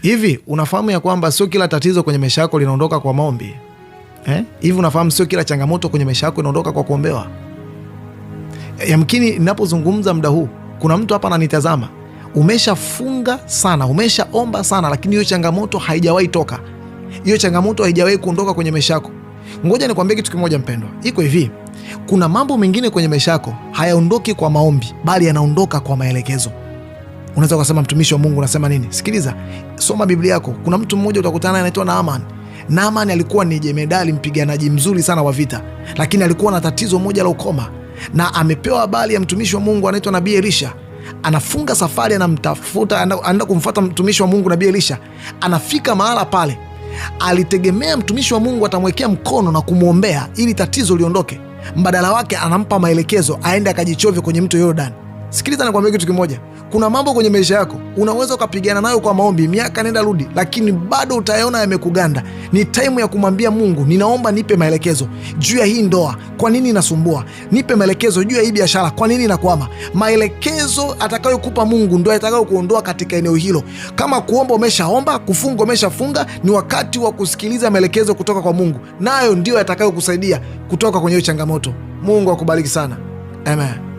Hivi unafahamu ya kwamba sio kila tatizo kwenye maisha yako linaondoka kwa maombi? Hivi unafahamu sio kila changamoto kwenye maisha yako inaondoka kwa kuombewa? Yamkini ninapozungumza muda huu kuna mtu hapa ananitazama, umeshafunga sana, umeshaomba sana, lakini hiyo changamoto haijawahi toka. Hiyo changamoto haijawahi kuondoka kwenye maisha yako. Ngoja nikwambie kitu kimoja mpendwa. Iko hivi, kuna mambo mengine kwenye maisha yako hayaondoki kwa maombi, bali yanaondoka kwa maelekezo. Unaweza kusema mtumishi wa Mungu unasema nini? Sikiliza, soma Biblia yako. Kuna mtu mmoja utakutana anaitwa Naaman. Naaman alikuwa ni jemedali, mpiganaji mzuri sana wa vita, lakini alikuwa na tatizo moja la ukoma, na amepewa habari ya mtumishi wa Mungu anaitwa Nabii Elisha. Anafunga safari, anamtafuta, anaenda kumfuata mtumishi wa Mungu Nabii Elisha. Anafika mahala pale, alitegemea mtumishi wa Mungu atamwekea mkono na kumwombea ili tatizo liondoke. Mbadala wake anampa maelekezo aende akajichovye kwenye mto Yordani. Sikiliza nakwambia kitu kimoja, kuna mambo kwenye maisha yako unaweza ukapigana nayo kwa maombi miaka nenda rudi, lakini bado utayaona yamekuganda. Ni time ya kumwambia Mungu, ninaomba nipe maelekezo juu ya hii ndoa, kwa nini inasumbua? Nipe maelekezo juu ya hii biashara, kwa nini inakwama? Maelekezo atakayokupa Mungu ndio atakayo kuondoa katika eneo hilo. Kama kuomba umeshaomba, kufunga umeshafunga, ni wakati wa kusikiliza maelekezo kutoka kwa Mungu, nayo ndio atakayo kusaidia kutoka kwenye hiyo changamoto. Mungu akubariki sana. Amen.